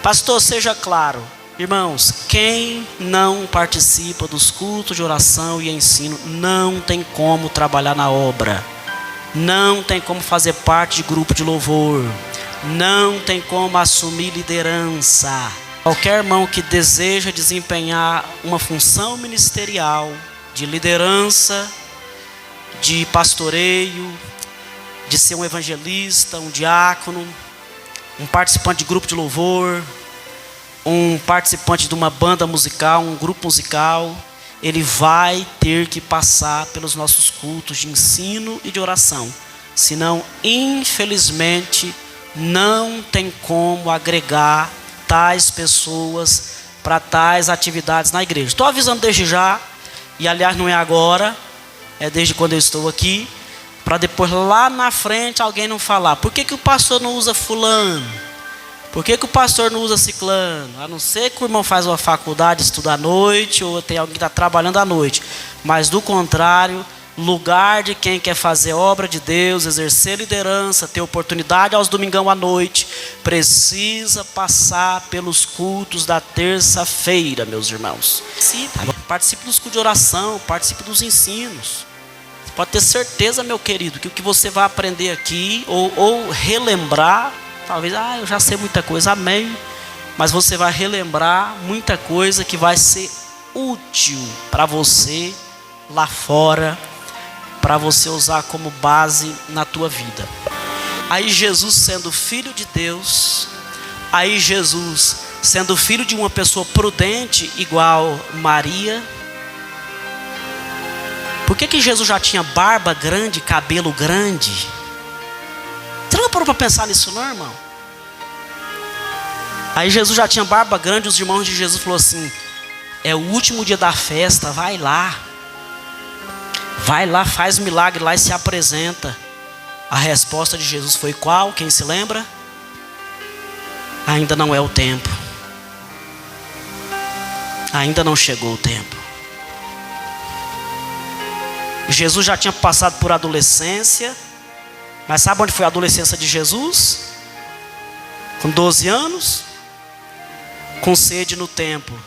Pastor, seja claro. Irmãos, quem não participa dos cultos de oração e ensino não tem como trabalhar na obra, não tem como fazer parte de grupo de louvor, não tem como assumir liderança. Qualquer irmão que deseja desempenhar uma função ministerial, de liderança, de pastoreio, de ser um evangelista, um diácono, um participante de grupo de louvor, um participante de uma banda musical, um grupo musical, ele vai ter que passar pelos nossos cultos de ensino e de oração. Senão, infelizmente, não tem como agregar tais pessoas para tais atividades na igreja. Estou avisando desde já, e aliás não é agora, é desde quando eu estou aqui, para depois lá na frente alguém não falar: por que o pastor não usa fulano? Por que o pastor não usa ciclano? A não ser que o irmão faz uma faculdade, estuda à noite, ou tem alguém que está trabalhando à noite. Mas do contrário, lugar de quem quer fazer obra de Deus, exercer liderança, ter oportunidade aos domingão à noite, precisa passar pelos cultos da terça-feira, meus irmãos. Participe dos cultos de oração, participe dos ensinos. Você pode ter certeza, meu querido, que o que você vai aprender aqui, ou relembrar, talvez, eu já sei muita coisa, amém. Mas você vai relembrar muita coisa que vai ser útil para você lá fora, para você usar como base na tua vida. Aí Jesus, sendo filho de Deus, aí Jesus, sendo filho de uma pessoa prudente igual Maria. Por que Jesus já tinha barba grande, cabelo grande? Você não parou para pensar nisso não, irmão? Aí Jesus já tinha barba grande, os irmãos de Jesus falaram assim: é o último dia da festa, vai lá, faz milagre lá e se apresenta. A resposta de Jesus foi qual? Quem se lembra? Ainda não é o tempo. Ainda não chegou o tempo. Jesus já tinha passado por adolescência. Mas sabe onde foi a adolescência de Jesus? Com 12 anos, com sede no templo.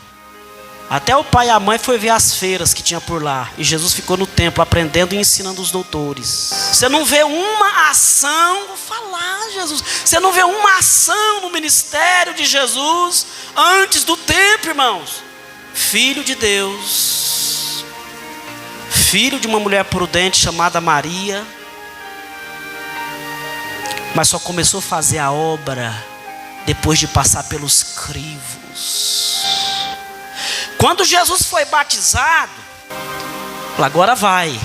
Até o pai e a mãe foi ver as feiras que tinha por lá. E Jesus ficou no templo aprendendo e ensinando os doutores. Você não vê uma ação, vou falar Jesus, você não vê uma ação no ministério de Jesus antes do tempo, irmãos. Filho de Deus, filho de uma mulher prudente chamada Maria, mas só começou a fazer a obra depois de passar pelos crivos. Quando Jesus foi batizado, agora vai.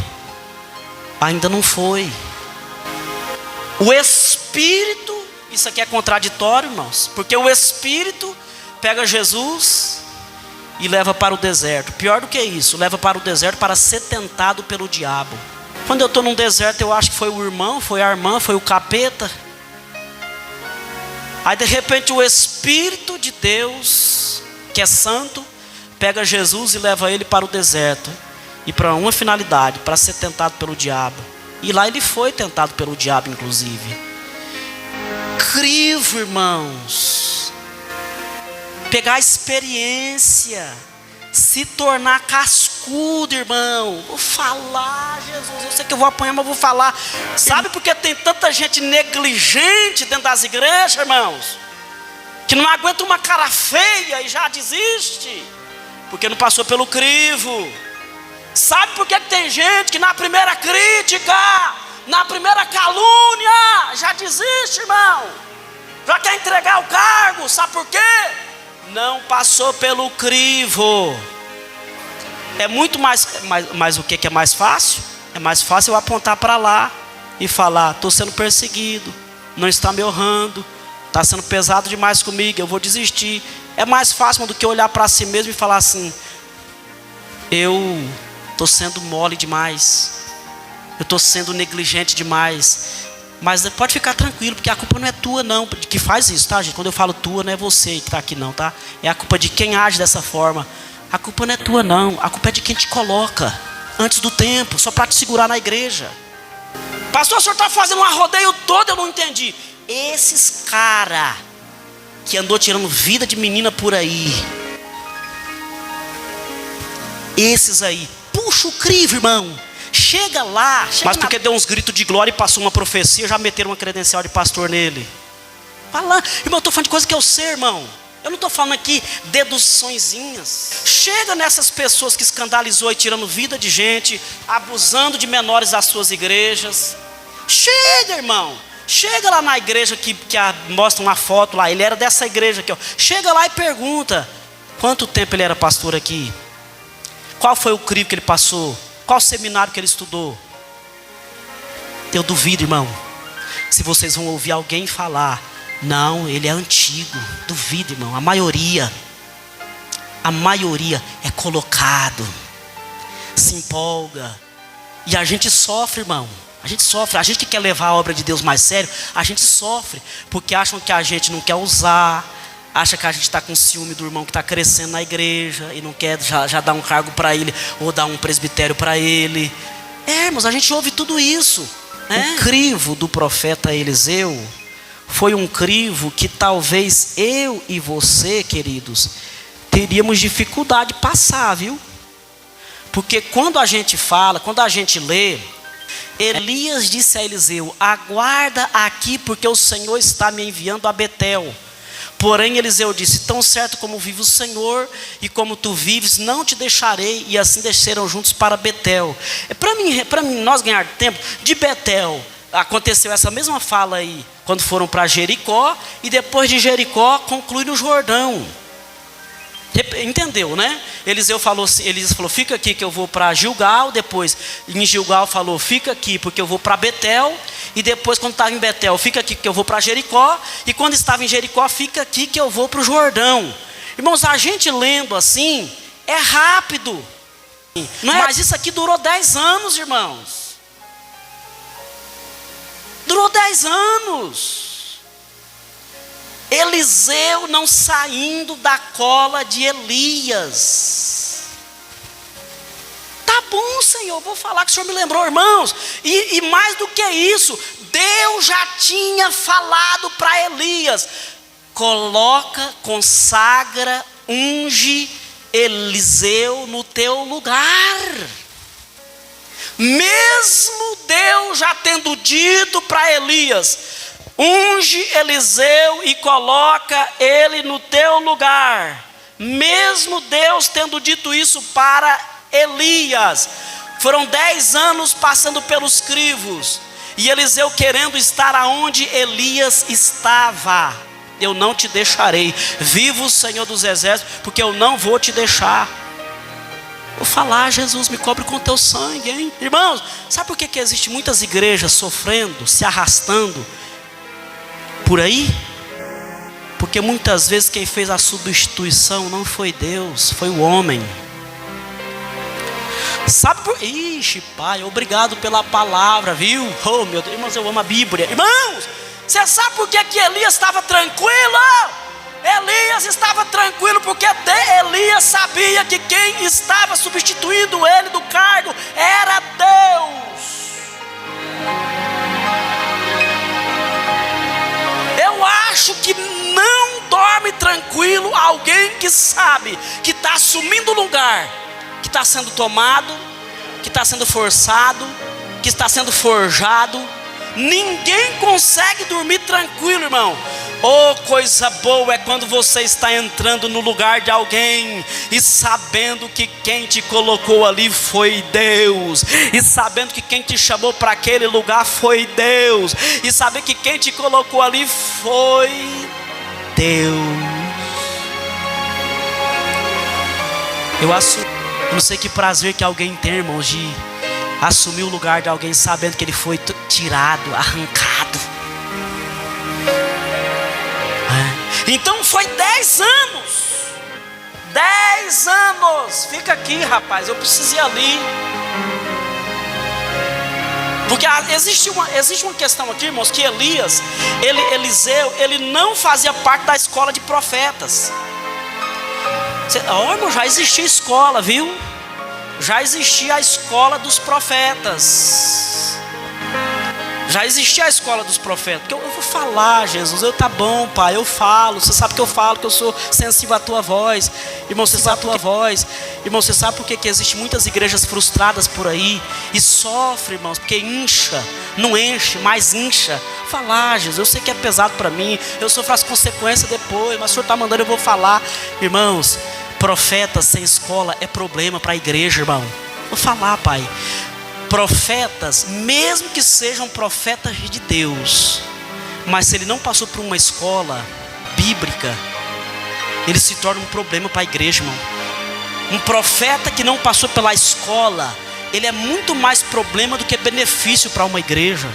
Ainda não foi. O Espírito, isso aqui é contraditório, irmãos, porque o Espírito pega Jesus e leva para o deserto. Pior do que isso, leva para o deserto para ser tentado pelo diabo. Quando eu estou num deserto, eu acho que foi o irmão, foi a irmã, foi o capeta. Aí de repente o Espírito de Deus, que é santo, pega Jesus e leva ele para o deserto. E para uma finalidade, para ser tentado pelo diabo. E lá ele foi tentado pelo diabo, inclusive. Crivo, irmãos. Pegar a experiência, se tornar cascudo, irmão. Vou falar, Jesus, eu sei que eu vou apanhar, mas vou falar. Sabe por que tem tanta gente negligente dentro das igrejas, irmãos? Que não aguenta uma cara feia e já desiste, porque não passou pelo crivo. Sabe por que tem gente que na primeira crítica, na primeira calúnia, já desiste, irmão? Já quer entregar o cargo, sabe por quê? Não passou pelo crivo. É muito mais o que é mais fácil? É mais fácil eu apontar para lá e falar: estou sendo perseguido, não está me honrando, está sendo pesado demais comigo, eu vou desistir. É mais fácil do que olhar para si mesmo e falar assim: eu estou sendo mole demais, eu estou sendo negligente demais. Mas pode ficar tranquilo, porque a culpa não é tua não, de que faz isso, tá, gente? Quando eu falo tua, não é você que está aqui não, tá? É a culpa de quem age dessa forma. A culpa não é tua não, a culpa é de quem te coloca antes do tempo, só para te segurar na igreja. Pastor, o senhor está fazendo um arrodeio todo, eu não entendi. Esses caras que andou tirando vida de menina por aí. Esses aí, puxa o crivo, irmão. Chega lá. Mas porque deu uns gritos de glória e passou uma profecia, já meteram uma credencial de pastor nele. Fala, irmão, eu estou falando de coisa que eu sei, irmão. Eu não estou falando aqui deduçõezinhas. Chega nessas pessoas que escandalizou e tirando vida de gente, abusando de menores das suas igrejas. Chega, irmão. Chega lá na igreja que mostra uma foto lá. Ele era dessa igreja aqui, ó. Chega lá e pergunta: quanto tempo ele era pastor aqui? Qual foi o crivo que ele passou? Qual seminário que ele estudou? Eu duvido, irmão, se vocês vão ouvir alguém falar: não, ele é antigo. Duvido, irmão. A maioria é colocado, se empolga. E a gente sofre, irmão. A gente sofre. A gente que quer levar a obra de Deus mais sério, a gente sofre. Porque acham que a gente não quer usar. Acha que a gente está com ciúme do irmão que está crescendo na igreja e não quer já dar um cargo para ele, ou dar um presbitério para ele. Irmãos, a gente ouve tudo isso. O crivo do profeta Eliseu foi um crivo que talvez eu e você, queridos, teríamos dificuldade de passar, viu? Porque quando a gente fala, quando a gente lê, Elias disse a Eliseu: aguarda aqui, porque o Senhor está me enviando a Betel. Porém Eliseu disse: tão certo como vive o Senhor e como tu vives, não te deixarei. E assim desceram juntos para Betel. Para mim, nós ganhar tempo, de Betel aconteceu essa mesma fala aí, quando foram para Jericó, e depois de Jericó conclui no Jordão. Entendeu, né? Eliseu falou, fica aqui que eu vou para Gilgal. Depois em Gilgal falou: fica aqui porque eu vou para Betel. E depois, quando estava em Betel, fica aqui que eu vou para Jericó. E quando estava em Jericó, fica aqui que eu vou para o Jordão. Irmãos, a gente lendo assim é rápido, não é? Mas isso aqui durou 10 anos, irmãos. Durou 10 anos. Eliseu não saindo da cola de Elias. Tá bom, Senhor, vou falar que o Senhor me lembrou, irmãos. E mais do que isso, Deus já tinha falado para Elias: coloca, consagra, unge Eliseu no teu lugar. Mesmo Deus já tendo dito para Elias: unge Eliseu e coloca ele no teu lugar. Mesmo Deus tendo dito isso para Elias, foram 10 anos passando pelos crivos, e Eliseu querendo estar aonde Elias estava. Eu não te deixarei, viva o Senhor dos Exércitos, porque eu não vou te deixar. Vou falar: Jesus, me cobre com teu sangue, hein? Irmãos, sabe por que existe muitas igrejas sofrendo, se arrastando por aí? Porque muitas vezes quem fez a substituição não foi Deus, foi o homem. Sabe por... Ixi, Pai, obrigado pela palavra, viu? Oh, meu Deus, irmãos, eu amo a Bíblia. Irmãos, você sabe por que Elias estava tranquilo? Elias estava tranquilo porque Elias sabia que quem estava substituindo ele do cargo era Deus. Eu acho que não dorme tranquilo alguém que sabe que está assumindo o lugar, que está sendo tomado, que está sendo forçado, que está sendo forjado. Ninguém consegue dormir tranquilo, irmão. Oh, coisa boa é quando você está entrando no lugar de alguém e sabendo que quem te colocou ali foi Deus, e sabendo que quem te chamou para aquele lugar foi Deus, e saber que quem te colocou ali foi Deus. Eu não sei que prazer que alguém tem, irmãos, de assumir o lugar de alguém sabendo que ele foi tirado, arrancado. Então foi 10 anos. 10 anos. Fica aqui, rapaz, eu preciso ir ali. Porque existe uma questão aqui, irmãos, que Eliseu, ele não fazia parte da escola de profetas. Irmão, já existia escola, viu? Já existia a escola dos profetas. Já existia a escola dos profetas. Porque eu vou falar, Jesus. Tá bom, pai, eu falo. Você sabe que eu falo, que eu sou sensível à tua voz. Irmão, você sabe a tua voz. Irmão, você sabe por que existem muitas igrejas frustradas por aí? E sofre, irmãos, porque incha. Não enche, mas incha. Falar, Jesus, eu sei que é pesado para mim. Eu sofro as consequências depois. Mas o Senhor está mandando, eu vou falar. Irmãos, profetas sem escola é problema para a igreja, irmão. Vou falar, pai. Profetas, mesmo que sejam profetas de Deus, mas se ele não passou por uma escola bíblica, ele se torna um problema para a igreja, irmão. Um profeta que não passou pela escola, ele é muito mais problema do que benefício para uma igreja.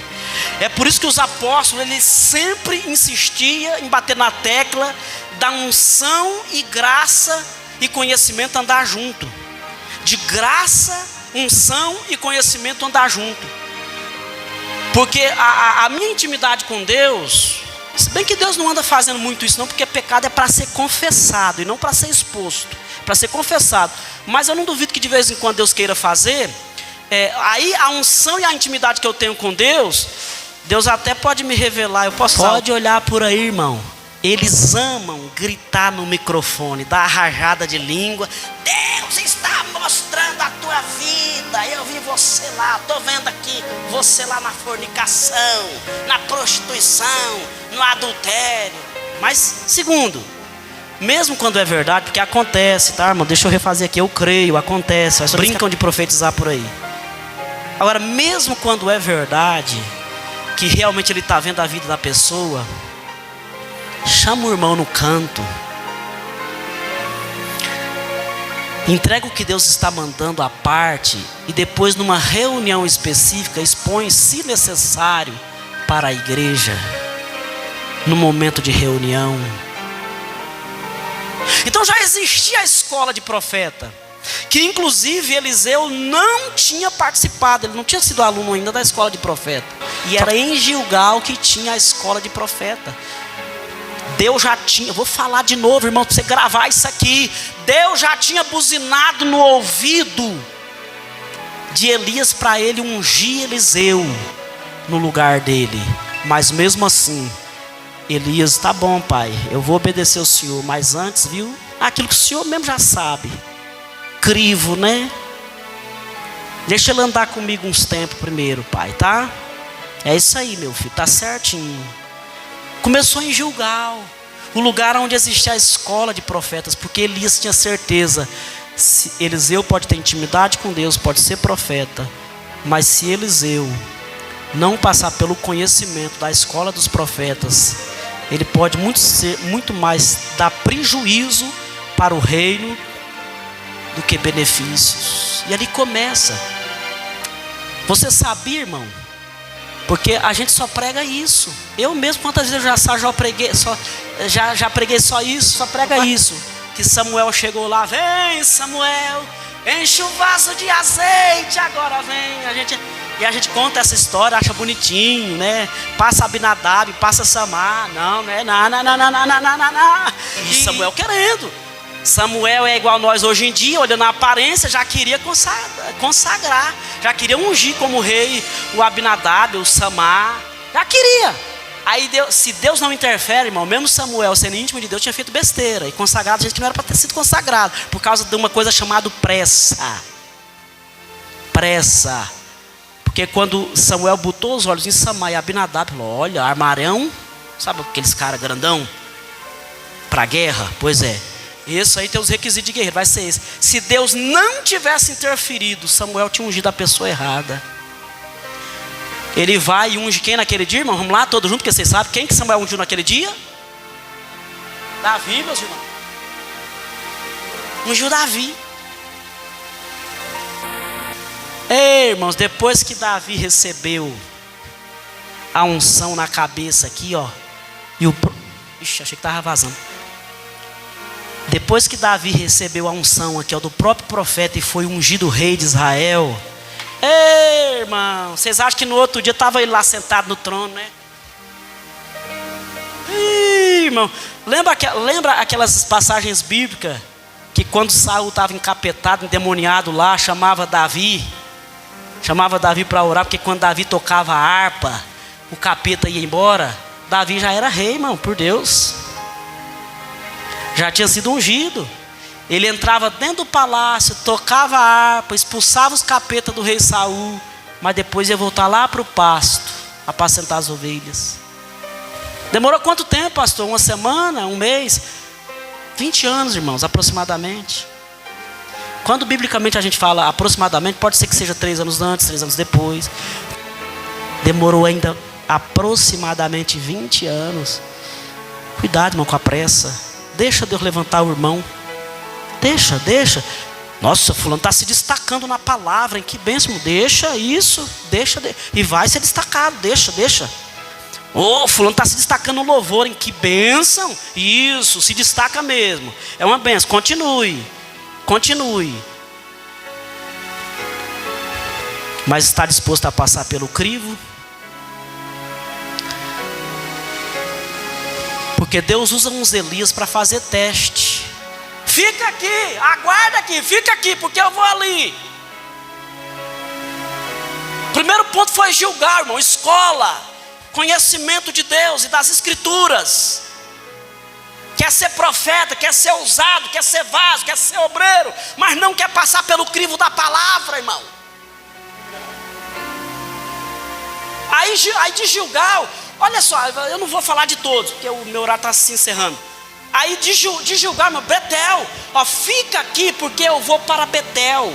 É por isso que os apóstolos, eles sempre insistiam em bater na tecla da unção e graça e conhecimento andar junto. De graça, unção e conhecimento andar junto. Porque a minha intimidade com Deus, se bem que Deus não anda fazendo muito isso não, porque pecado é para ser confessado e não para ser exposto, para ser confessado. Mas eu não duvido que de vez em quando Deus queira fazer. Aí a unção e a intimidade que eu tenho com Deus, Deus até pode me revelar. Eu posso pode olhar por aí, irmão. Eles amam gritar no microfone, dar a rajada de língua. Deus está mostrando a tua vida. Eu vi você lá, estou vendo aqui você lá na fornicação, na prostituição, no adultério. Mas, segundo, mesmo quando é verdade, porque acontece, tá, irmão? Deixa eu refazer aqui, eu creio, acontece. Mas brincam de profetizar por aí. Agora, mesmo quando é verdade, que realmente ele está vendo a vida da pessoa, chama o irmão no canto, entrega o que Deus está mandando à parte, e depois numa reunião específica expõe, se necessário, para a igreja, no momento de reunião. Então já existia a escola de profeta, que inclusive Eliseu não tinha participado, ele não tinha sido aluno ainda da escola de profeta, e era em Gilgal que tinha a escola de profeta. Deus já tinha, eu vou falar de novo, irmão, para você gravar isso aqui. Deus já tinha buzinado no ouvido de Elias para ele ungir Eliseu no lugar dele. Mas mesmo assim, Elias, tá bom, pai, eu vou obedecer o senhor, mas antes, viu, aquilo que o senhor mesmo já sabe, crivo, né? Deixa ele andar comigo uns tempos primeiro, pai, tá? É isso aí, meu filho, tá certinho. Começou em Gilgal, o lugar onde existia a escola de profetas, porque Elias tinha certeza, se Eliseu pode ter intimidade com Deus, pode ser profeta, mas se Eliseu não passar pelo conhecimento da escola dos profetas, ele pode muito mais dar prejuízo para o reino do que benefícios. E ali começa. Você sabia, irmão? Porque a gente só prega isso. Eu mesmo, quantas vezes já preguei só isso, só prega isso. Que Samuel chegou lá, vem Samuel, enche o vaso de azeite, agora vem. E a gente conta essa história, acha bonitinho, né? Passa Abinadab, passa Samar. Não. E Samuel querendo. Samuel é igual nós hoje em dia, olhando a aparência, já queria consagrar, já queria ungir como rei o Abinadab, o Samar, já queria. Aí se Deus não interfere, irmão, mesmo Samuel sendo íntimo de Deus, tinha feito besteira e consagrado gente que não era para ter sido consagrado, por causa de uma coisa chamada pressa. Porque quando Samuel botou os olhos em Samar e Abinadab, falou, olha, armarão, sabe aqueles caras grandão para guerra? Pois é. Isso aí tem os requisitos de guerreiro, vai ser esse. Se Deus não tivesse interferido, Samuel tinha ungido a pessoa errada. Ele vai e unge quem naquele dia, irmão? Vamos lá, todos juntos, porque vocês sabem quem que Samuel ungiu naquele dia? Davi, meus irmãos. Ungiu Davi. Ei, irmãos, depois que Davi recebeu a unção na cabeça aqui, ó. Ixi, achei que estava vazando. Depois que Davi recebeu a unção aqui, ó, do próprio profeta e foi ungido rei de Israel. Ei, irmão, vocês acham que no outro dia estava ele lá sentado no trono, né? Ih, irmão, lembra aquelas passagens bíblicas que quando Saul estava encapetado, endemoniado lá, chamava Davi para orar, porque quando Davi tocava a harpa, o capeta ia embora, Davi já era rei, irmão, por Deus. Já tinha sido ungido. Ele entrava dentro do palácio, tocava a harpa, expulsava os capetas do rei Saul, mas depois ia voltar lá para o pasto, apacentar as ovelhas. Demorou quanto tempo, pastor? Uma semana? Um mês? 20 anos, irmãos, aproximadamente. Quando biblicamente a gente fala aproximadamente, pode ser que seja 3 anos antes, 3 anos depois. Demorou ainda aproximadamente 20 anos. Cuidado, irmão, com a pressa. Deixa Deus levantar o irmão. Deixa. Nossa, fulano está se destacando na palavra, hein? Que bênção. Deixa isso, deixa. E vai ser destacado, deixa. Fulano está se destacando no louvor, hein? Que bênção. Isso, se destaca mesmo. É uma bênção, continue. Mas está disposto a passar pelo crivo? Porque Deus usa uns Elias para fazer teste. Fica aqui, aguarda aqui, fica aqui, porque eu vou ali. Primeiro ponto foi Gilgal, irmão, escola, conhecimento de Deus e das Escrituras. Quer ser profeta, quer ser ousado, quer ser vaso, quer ser obreiro, mas não quer passar pelo crivo da palavra, irmão. Aí de Gilgal, olha só, eu não vou falar de todos, porque o meu horário está se encerrando. Aí de Gilgal, meu, Betel, fica aqui porque eu vou para Betel.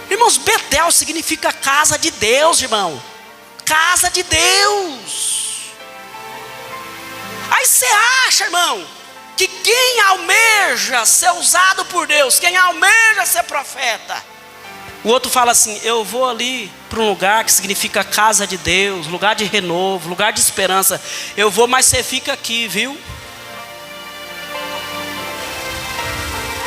Irmãos, Betel significa casa de Deus, irmão. Casa de Deus. Aí você acha, irmão, que quem almeja ser usado por Deus, quem almeja ser profeta, o outro fala assim: eu vou ali para um lugar que significa casa de Deus, lugar de renovo, lugar de esperança. Eu vou, mas você fica aqui, viu?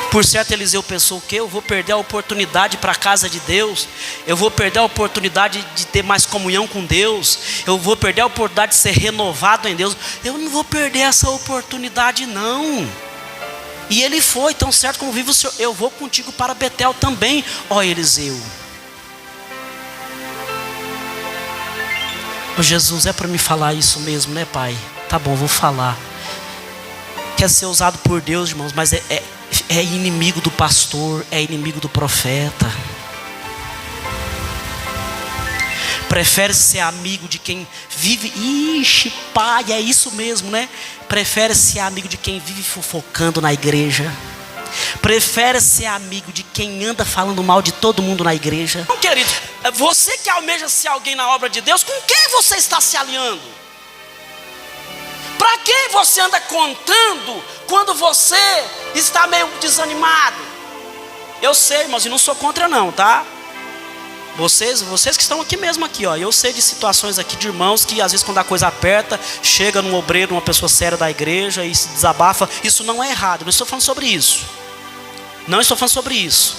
Por certo, Eliseu pensou o quê? Eu vou perder a oportunidade para a casa de Deus. Eu vou perder a oportunidade de ter mais comunhão com Deus. Eu vou perder a oportunidade de ser renovado em Deus. Eu não vou perder essa oportunidade, não. E ele foi, tão certo como vive o Senhor, eu vou contigo para Betel também, ó Eliseu. Ô Jesus, é para me falar isso mesmo, né, pai? Tá bom, vou falar. Quer ser usado por Deus, irmãos, mas é inimigo do pastor, é inimigo do profeta. Prefere ser amigo de quem vive. Ixi, pai, é isso mesmo, né? Prefere ser amigo de quem vive fofocando na igreja. Prefere ser amigo de quem anda falando mal de todo mundo na igreja. Então, querido, você que almeja ser alguém na obra de Deus, com quem você está se aliando? Para quem você anda contando quando você está meio desanimado? Eu sei, irmãos, e não sou contra não, tá? Vocês que estão aqui mesmo aqui, ó, eu sei de situações aqui de irmãos que às vezes quando a coisa aperta, chega num obreiro, uma pessoa séria da igreja e se desabafa. Isso não é errado, eu não estou falando sobre isso. Não estou falando sobre isso.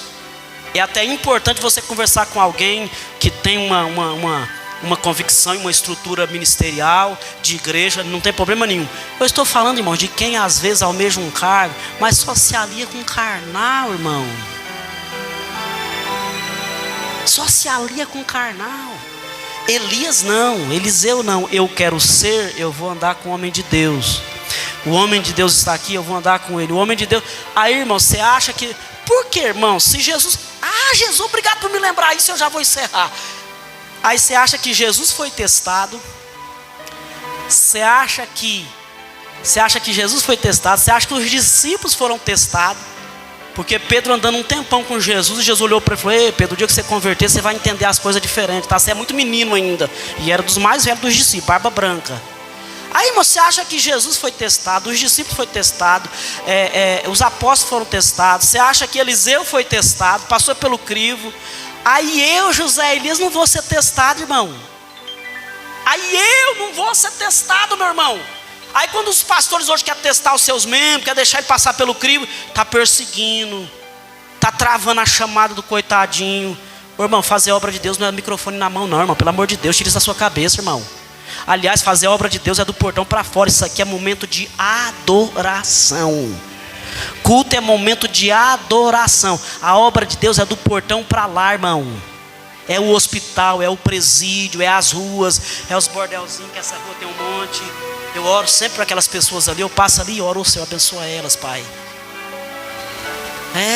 É até importante você conversar com alguém que tem uma convicção e uma estrutura ministerial, de igreja, não tem problema nenhum. Eu estou falando, irmão, de quem às vezes almeja um cargo, mas só se alia com carnal, irmão. Só se alia com carnal. Elias não, Eliseu não. Eu quero ser, eu vou andar com o homem de Deus. O homem de Deus está aqui, eu vou andar com ele. O homem de Deus. Aí, irmão, você acha que... Por quê, irmão? Se Jesus... Jesus, obrigado por me lembrar isso, eu já vou encerrar. Aí você acha que Jesus foi testado? Você acha que Jesus foi testado? Você acha que os discípulos foram testados? Porque Pedro andando um tempão com Jesus, e Jesus olhou para ele e falou: ei, Pedro, o dia que você converter, você vai entender as coisas diferentes, tá? Você é muito menino ainda. E era dos mais velhos dos discípulos, barba branca. Aí você acha que Jesus foi testado, os discípulos foram testados, os apóstolos foram testados. Você acha que Eliseu foi testado, passou pelo crivo. Aí eu, José Elias, não vou ser testado, irmão. Aí eu não vou ser testado, meu irmão. Aí quando os pastores hoje querem testar os seus membros, quer deixar ele passar pelo crivo, está perseguindo, está travando a chamada do coitadinho. Ô, irmão, fazer obra de Deus não é microfone na mão não, irmão. Pelo amor de Deus, tira isso da sua cabeça, irmão. Aliás, fazer obra de Deus é do portão para fora. Isso aqui é momento de adoração. Culto é momento de adoração. A obra de Deus é do portão para lá, irmão. É o hospital, é o presídio, é as ruas, é os bordelzinhos, que essa rua tem um monte. Eu oro sempre para aquelas pessoas ali, eu passo ali e oro, o Senhor abençoa elas, Pai.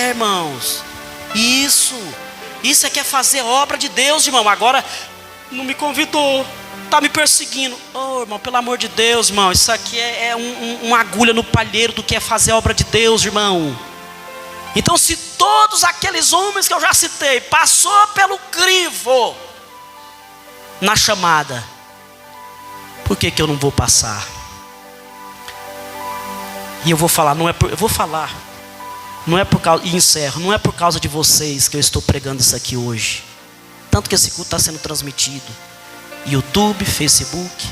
Irmãos, isso é que é fazer obra de Deus, irmão. Agora, não me convidou, está me perseguindo. Irmão, pelo amor de Deus, irmão, isso aqui é uma agulha no palheiro do que é fazer obra de Deus, irmão. Então, se todos aqueles homens que eu já citei passou pelo crivo na chamada, por que eu não vou passar? E eu vou falar, não é por causa, e encerro, não é por causa de vocês que eu estou pregando isso aqui hoje. Tanto que esse culto está sendo transmitido YouTube, Facebook.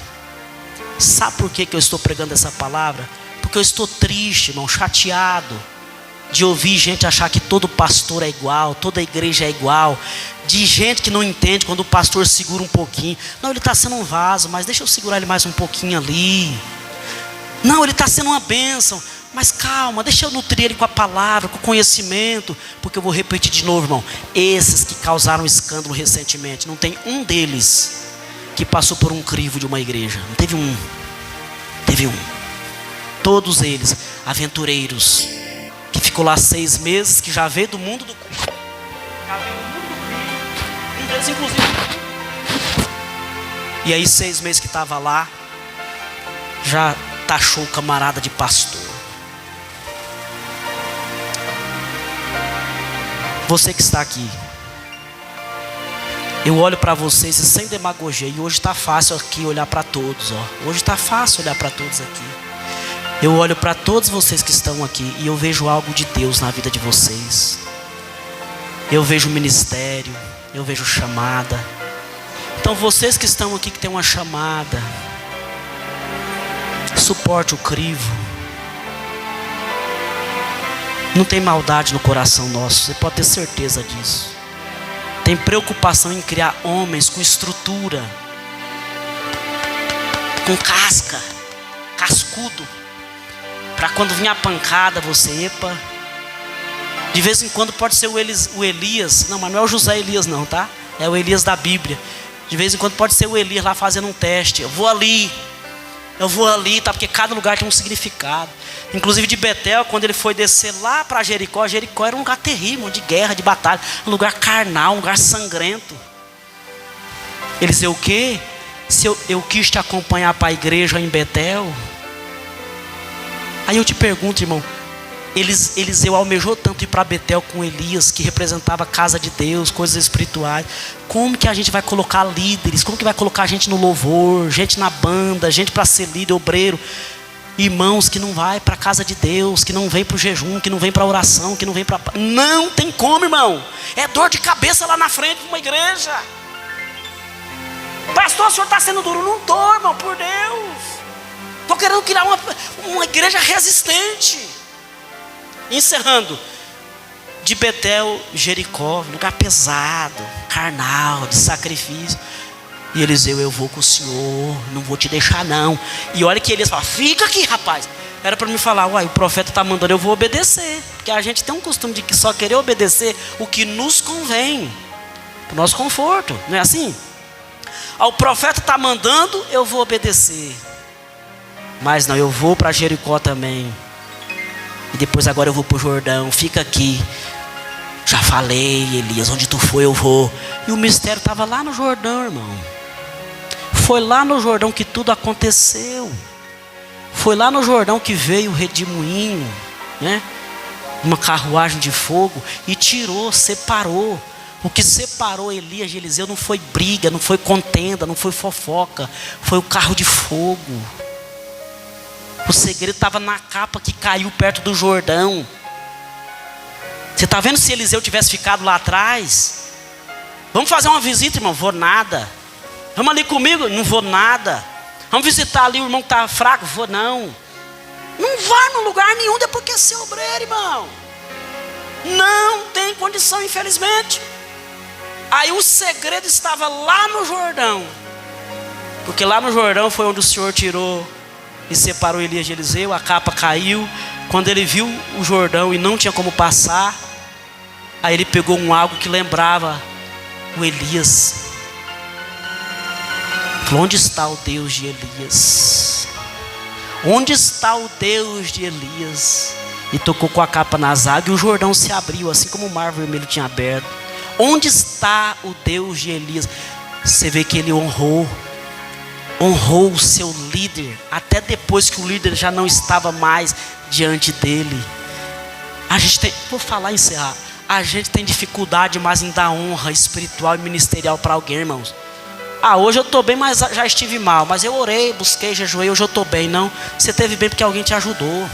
Sabe por que eu estou pregando essa palavra? Porque eu estou triste, irmão, chateado de ouvir gente achar que todo pastor é igual, toda igreja é igual, de gente que não entende quando o pastor segura um pouquinho. Não, ele está sendo um vaso, mas deixa eu segurar ele mais um pouquinho ali. Não, ele está sendo uma bênção, mas calma, deixa eu nutrir ele com a palavra, com o conhecimento. Porque eu vou repetir de novo, irmão, esses que causaram escândalo recentemente, não tem um deles que passou por um crivo de uma igreja. Não teve um. Teve um. Todos eles aventureiros, que ficou lá 6 meses, que já veio do mundo do crivo. Já veio do mundo do crivo. Um deles, inclusive. E aí, 6 meses que estava lá, já taxou o camarada de pastor. Você que está aqui, eu olho para vocês e sem demagogia. E hoje está fácil aqui olhar para todos, ó. Hoje está fácil olhar para todos aqui. Eu olho para todos vocês que estão aqui e eu vejo algo de Deus na vida de vocês. Eu vejo ministério, eu vejo chamada. Então vocês que estão aqui, que tem uma chamada, suporte o crivo. Não tem maldade no coração nosso, você pode ter certeza disso. Tem preocupação em criar homens com estrutura, com casca, cascudo, para quando vir a pancada você, epa. De vez em quando pode ser o Elias, não, mas não é o José Elias não, tá? É o Elias da Bíblia. De vez em quando pode ser o Elias lá fazendo um teste. Eu vou ali, tá? Porque cada lugar tem um significado. Inclusive de Betel, quando ele foi descer lá para Jericó, Jericó era um lugar terrível, de guerra, de batalha, um lugar carnal, um lugar sangrento. Ele dizia o quê? Se eu quis te acompanhar para a igreja em Betel. Aí eu te pergunto, irmão, Eliseu almejou tanto ir para Betel com Elias, que representava a casa de Deus, coisas espirituais. Como que a gente vai colocar líderes? Como que vai colocar gente no louvor, gente na banda, gente para ser líder, obreiro? Irmãos que não vai para a casa de Deus, que não vem para o jejum, que não vem para a oração, que não vem para... Não tem como, irmão. É dor de cabeça lá na frente de uma igreja. Pastor, o senhor está sendo duro? Não estou, irmão, por Deus. Estou querendo criar uma igreja resistente. Encerrando, de Betel, Jericó, lugar pesado, carnal, de sacrifício. E Eliseu, eu vou com o senhor, não vou te deixar não. E olha que Elias fala, fica aqui rapaz. Era para me falar, o profeta está mandando, eu vou obedecer. Porque a gente tem um costume de que só querer obedecer o que nos convém, para o nosso conforto, não é assim? O profeta está mandando, eu vou obedecer. Mas não, eu vou para Jericó também. E depois agora eu vou para o Jordão, fica aqui. Já falei, Elias, onde tu foi eu vou. E o mistério estava lá no Jordão, irmão. Foi lá no Jordão que tudo aconteceu. Foi lá no Jordão que veio o redemoinho, né? Uma carruagem de fogo e tirou, separou. O que separou Elias de Eliseu não foi briga, não foi contenda, não foi fofoca. Foi o carro de fogo. O segredo estava na capa que caiu perto do Jordão. Você está vendo se Eliseu tivesse ficado lá atrás? Vamos fazer uma visita, irmão? Vou nada. Vamos ali comigo? Não vou nada. Vamos visitar ali o irmão que está fraco? Vou não. Não vai no lugar nenhum depois que é ser obreiro, irmão. Não tem condição, infelizmente. Aí o segredo estava lá no Jordão. Porque lá no Jordão foi onde o Senhor tirou e separou Elias de Eliseu. A capa caiu. Quando ele viu o Jordão e não tinha como passar, aí ele pegou algo que lembrava o Elias. Falou: onde está o Deus de Elias? Onde está o Deus de Elias? E tocou com a capa nas águas e o Jordão se abriu, assim como o mar vermelho tinha aberto. Onde está o Deus de Elias? Você vê que ele honrou o seu líder, até depois que o líder já não estava mais diante dele. A gente tem, vou falar e encerrar, a gente tem dificuldade mais em dar honra espiritual e ministerial para alguém, irmãos. Hoje eu estou bem, mas já estive mal, mas eu orei, busquei, jejuei, hoje eu estou bem. Não, você esteve bem porque alguém te ajudou.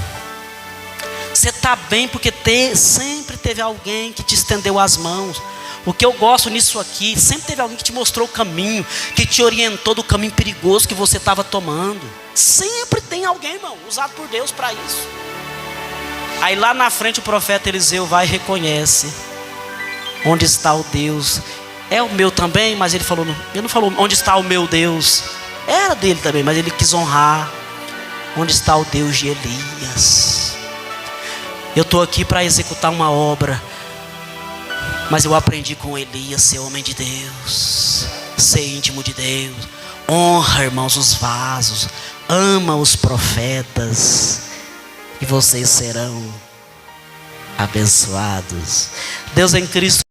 Você está bem porque sempre teve alguém que te estendeu as mãos. O que eu gosto nisso aqui, sempre teve alguém que te mostrou o caminho, que te orientou do caminho perigoso que você estava tomando. Sempre tem alguém, irmão, usado por Deus para isso. Aí lá na frente o profeta Eliseu vai e reconhece: onde está o Deus? É o meu também, mas ele não falou onde está o meu Deus. Era dele também, mas ele quis honrar. Onde está o Deus de Elias? Eu estou aqui para executar uma obra, mas eu aprendi com Elias ser homem de Deus, ser íntimo de Deus. Honra, irmãos, os vasos, ama os profetas, e vocês serão abençoados. Deus em Cristo.